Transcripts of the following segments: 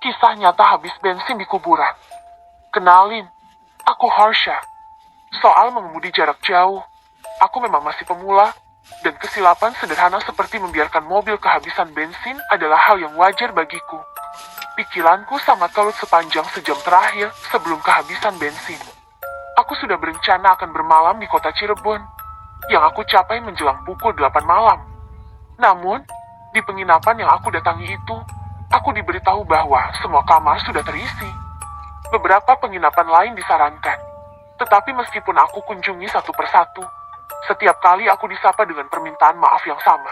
Kisah nyata habis bensin di kuburan. Kenalin, aku Harsha. Soal mengemudi jarak jauh, aku memang masih pemula, dan kesilapan sederhana seperti membiarkan mobil kehabisan bensin adalah hal yang wajar bagiku. Pikiranku sangat kalut sepanjang sejam terakhir sebelum kehabisan bensin. Aku sudah berencana akan bermalam di kota Cirebon, yang aku capai menjelang pukul 8 malam. Namun, di penginapan yang aku datangi itu, aku diberitahu bahwa semua kamar sudah terisi. Beberapa penginapan lain disarankan. Tetapi meskipun aku kunjungi satu persatu, setiap kali aku disapa dengan permintaan maaf yang sama.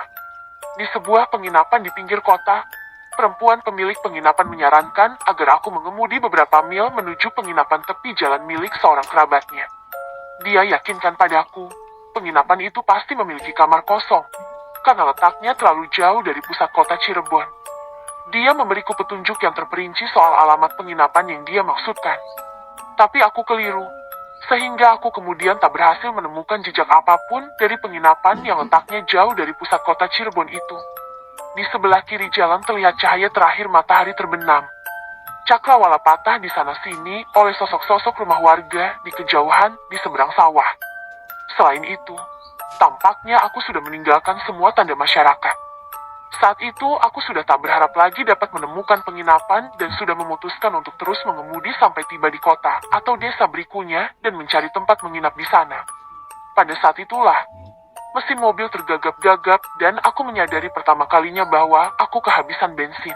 Di sebuah penginapan di pinggir kota, perempuan pemilik penginapan menyarankan agar aku mengemudi beberapa mil menuju penginapan tepi jalan milik seorang kerabatnya. Dia yakinkan padaku, penginapan itu pasti memiliki kamar kosong, karena letaknya terlalu jauh dari pusat kota Cirebon. Dia memberiku petunjuk yang terperinci soal alamat penginapan yang dia maksudkan. Tapi aku keliru, sehingga aku kemudian tak berhasil menemukan jejak apapun dari penginapan yang letaknya jauh dari pusat kota Cirebon itu. Di sebelah kiri jalan terlihat cahaya terakhir matahari terbenam. Cakrawala patah di sana-sini oleh sosok-sosok rumah warga di kejauhan di seberang sawah. Selain itu, tampaknya aku sudah meninggalkan semua tanda masyarakat. Saat itu, aku sudah tak berharap lagi dapat menemukan penginapan dan sudah memutuskan untuk terus mengemudi sampai tiba di kota atau desa berikutnya dan mencari tempat menginap di sana. Pada saat itulah, mesin mobil tergagap-gagap dan aku menyadari pertama kalinya bahwa aku kehabisan bensin.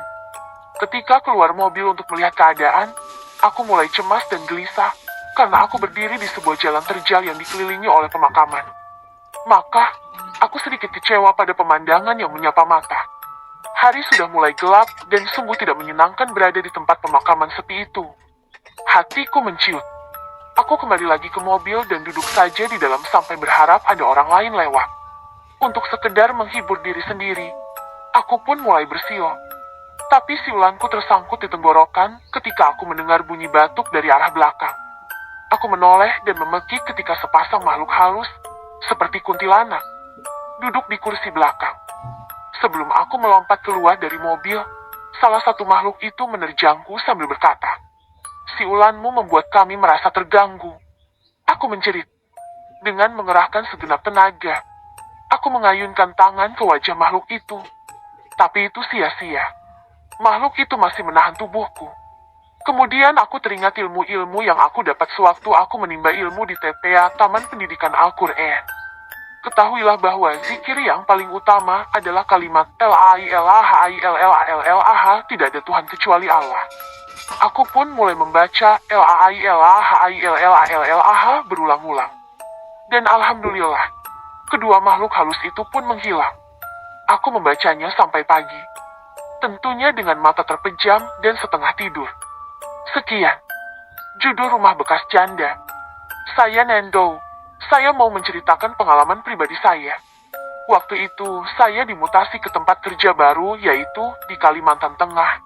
Ketika keluar mobil untuk melihat keadaan, aku mulai cemas dan gelisah karena aku berdiri di sebuah jalan terjal yang dikelilingi oleh pemakaman. Maka, aku sedikit kecewa pada pemandangan yang menyapa mata. Hari sudah mulai gelap dan sungguh tidak menyenangkan berada di tempat pemakaman sepi itu. Hatiku menciut. Aku kembali lagi ke mobil dan duduk saja di dalam sampai berharap ada orang lain lewat. Untuk sekedar menghibur diri sendiri, aku pun mulai bersiul. Tapi siulanku tersangkut di tenggorokan ketika aku mendengar bunyi batuk dari arah belakang. Aku menoleh dan memekik ketika sepasang makhluk halus, seperti kuntilanak, duduk di kursi belakang. Sebelum aku melompat keluar dari mobil, salah satu makhluk itu menerjangku sambil berkata, "Siulanmu membuat kami merasa terganggu." Aku menjerit. Dengan mengerahkan segenap tenaga, aku mengayunkan tangan ke wajah makhluk itu. Tapi itu sia-sia. Makhluk itu masih menahan tubuhku. Kemudian aku teringat ilmu-ilmu yang aku dapat sewaktu aku menimba ilmu di TPA Taman Pendidikan Al-Quran. Ketahuilah bahwa zikir yang paling utama adalah kalimat La-I-L-A-H-I-L-L-A-L-L-A-H, tidak ada Tuhan kecuali Allah. Aku pun mulai membaca La-I-L-A-H-I-L-L-A-L-L-A-H berulang-ulang. Dan alhamdulillah, kedua makhluk halus itu pun menghilang. Aku membacanya sampai pagi. Tentunya dengan mata terpejam dan setengah tidur. Sekian, judul Rumah Bekas Janda. Saya Nendo. Saya mau menceritakan pengalaman pribadi saya. Waktu itu, saya dimutasi ke tempat kerja baru, yaitu di Kalimantan Tengah.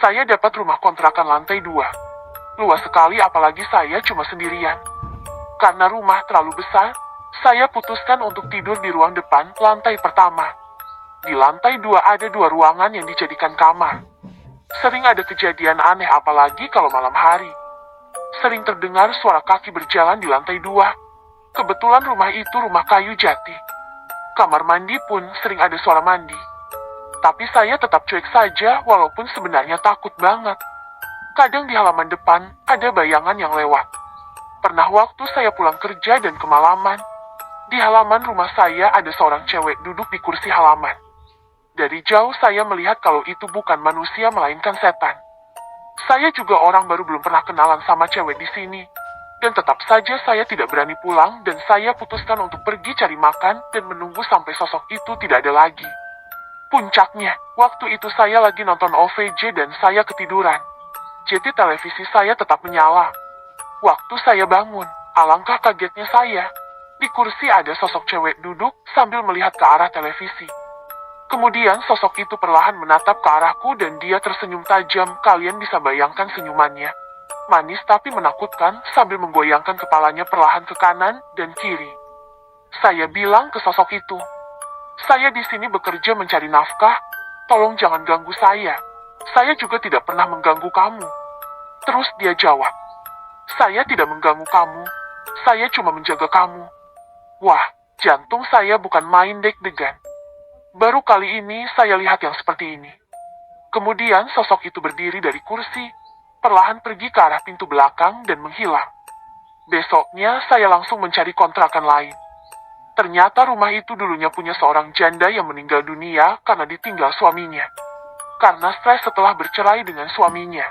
Saya dapat rumah kontrakan lantai 2. Luas sekali apalagi saya cuma sendirian. Karena rumah terlalu besar, saya putuskan untuk tidur di ruang depan lantai pertama. Di lantai 2 ada 2 ruangan yang dijadikan kamar. Sering ada kejadian aneh apalagi kalau malam hari. Sering terdengar suara kaki berjalan di lantai 2. Kebetulan rumah itu rumah kayu jati. Kamar mandi pun sering ada suara mandi. Tapi saya tetap cuek saja walaupun sebenarnya takut banget. Kadang di halaman depan ada bayangan yang lewat. Pernah waktu saya pulang kerja dan kemalaman, di halaman rumah saya ada seorang cewek duduk di kursi halaman. Dari jauh saya melihat kalau itu bukan manusia melainkan setan. Saya juga orang baru belum pernah kenalan sama cewek di sini. Dan tetap saja saya tidak berani pulang dan saya putuskan untuk pergi cari makan dan menunggu sampai sosok itu tidak ada lagi. Puncaknya, waktu itu saya lagi nonton OVJ dan saya ketiduran. Jadi televisi saya tetap menyala. Waktu saya bangun, alangkah kagetnya saya. Di kursi ada sosok cewek duduk sambil melihat ke arah televisi. Kemudian sosok itu perlahan menatap ke arahku dan dia tersenyum tajam. Kalian bisa bayangkan senyumannya. Manis tapi menakutkan sambil menggoyangkan kepalanya perlahan ke kanan dan kiri. Saya bilang ke sosok itu, "Saya di sini bekerja mencari nafkah, tolong jangan ganggu saya. Saya juga tidak pernah mengganggu kamu. Terus dia jawab, saya tidak mengganggu kamu, saya cuma menjaga kamu. Wah, jantung saya bukan main deg-degan. Baru kali ini saya lihat yang seperti ini. Kemudian sosok itu berdiri dari kursi, perlahan pergi ke arah pintu belakang dan menghilang. Besoknya saya langsung mencari kontrakan lain. Ternyata rumah itu dulunya punya seorang janda yang meninggal dunia karena ditinggal suaminya. Karena stres setelah bercerai dengan suaminya.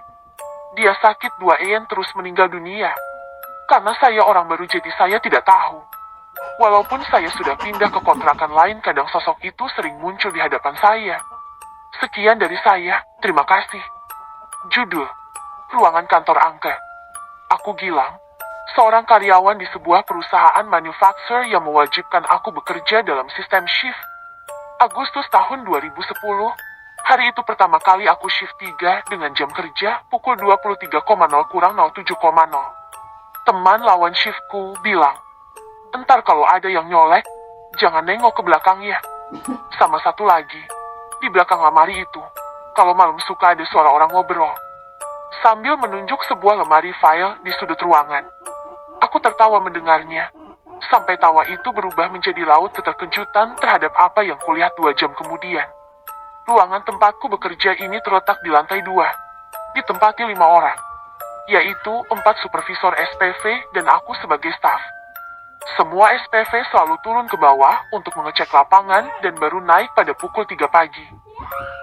Dia sakit 2 terus meninggal dunia. Karena saya orang baru jadi saya tidak tahu. Walaupun saya sudah pindah ke kontrakan lain, kadang sosok itu sering muncul di hadapan saya. Sekian dari saya, terima kasih. Judul, Ruangan Kantor Angka. Aku Gilang, seorang karyawan di sebuah perusahaan manufaktur yang mewajibkan aku bekerja dalam sistem shift. Agustus tahun 2010, hari itu pertama kali aku shift 3 dengan jam kerja pukul 23.00 kurang 07.00. Teman lawan shiftku bilang, entar kalau ada yang nyolek, jangan nengok ke belakangnya. Sama satu lagi, di belakang lemari itu, kalau malam suka ada suara orang ngobrol. Sambil menunjuk sebuah lemari file di sudut ruangan. Aku tertawa mendengarnya, sampai tawa itu berubah menjadi raut keterkejutan terhadap apa yang kulihat 2 jam kemudian. Ruangan tempatku bekerja ini terletak di lantai 2, ditempati 5 orang, yaitu 4 supervisor SPV dan aku sebagai staf. Semua SPV selalu turun ke bawah untuk mengecek lapangan dan baru naik pada pukul 3 pagi.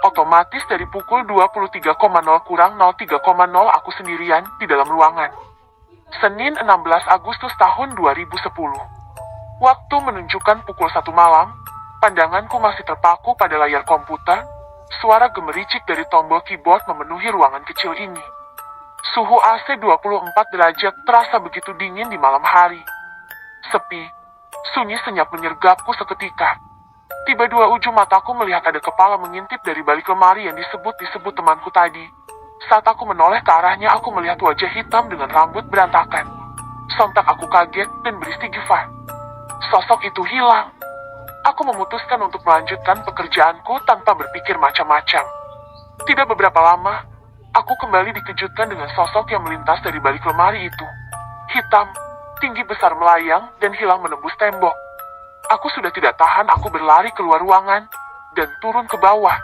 Otomatis dari pukul 23.00 kurang 03.00 aku sendirian di dalam ruangan. Senin 16 Agustus tahun 2010. Waktu menunjukkan pukul 1 malam, pandanganku masih terpaku pada layar komputer. Suara gemericik dari tombol keyboard memenuhi ruangan kecil ini. Suhu AC 24 derajat terasa begitu dingin di malam hari. Sepi, sunyi senyap menyergapku seketika. Tiba 2 ujung mataku melihat ada kepala mengintip dari balik lemari yang disebut temanku tadi. Saat aku menoleh ke arahnya, aku melihat wajah hitam dengan rambut berantakan. Sontak aku kaget dan beristighfar. Sosok itu hilang. Aku memutuskan untuk melanjutkan pekerjaanku tanpa berpikir macam-macam. Tidak beberapa lama, aku kembali dikejutkan dengan sosok yang melintas dari balik lemari itu. Hitam, tinggi besar melayang, dan hilang menembus tembok. Aku sudah tidak tahan, aku berlari keluar ruangan, dan turun ke bawah.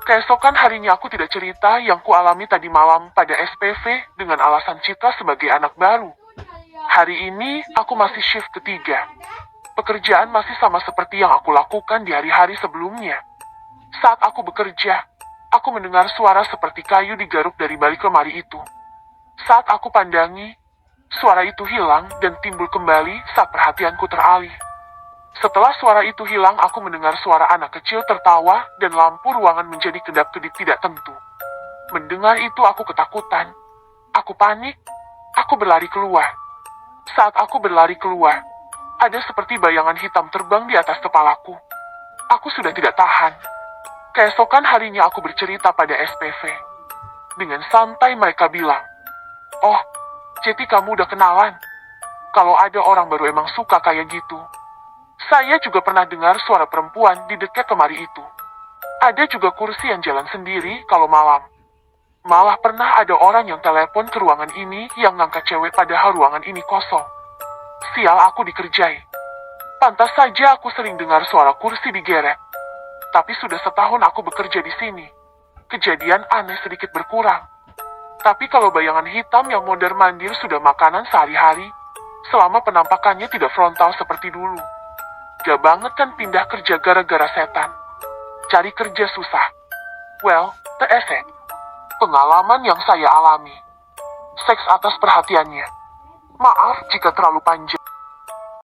Keesokan harinya aku tidak cerita yang kualami tadi malam pada SPV dengan alasan Citra sebagai anak baru. Hari ini, aku masih shift ketiga. Pekerjaan masih sama seperti yang aku lakukan di hari-hari sebelumnya. Saat aku bekerja, aku mendengar suara seperti kayu digaruk dari balik lemari itu. Saat aku pandangi, suara itu hilang dan timbul kembali saat perhatianku teralih. Setelah suara itu hilang, aku mendengar suara anak kecil tertawa dan lampu ruangan menjadi kedap-kedip tidak tentu. Mendengar itu aku ketakutan. Aku panik. Aku berlari keluar. Saat aku berlari keluar, ada seperti bayangan hitam terbang di atas kepalaku. Aku sudah tidak tahan. Keesokan harinya aku bercerita pada SPV. Dengan santai mereka bilang, "Oh, jadi kamu udah kenalan? Kalau ada orang baru emang suka kayak gitu." Saya juga pernah dengar suara perempuan di dekat lemari itu. Ada juga kursi yang jalan sendiri kalau malam. Malah pernah ada orang yang telepon ke ruangan ini yang ngangkat cewek padahal ruangan ini kosong. Sial, aku dikerjai. Pantas saja aku sering dengar suara kursi digeret. Tapi sudah setahun aku bekerja di sini. Kejadian aneh sedikit berkurang. Tapi kalau bayangan hitam yang mondar-mandir sudah makanan sehari-hari, selama penampakannya tidak frontal seperti dulu. Gak banget kan pindah kerja gara-gara setan. Cari kerja susah. Well, TSE. Pengalaman yang saya alami. Seks atas perhatiannya. Maaf jika terlalu panjang.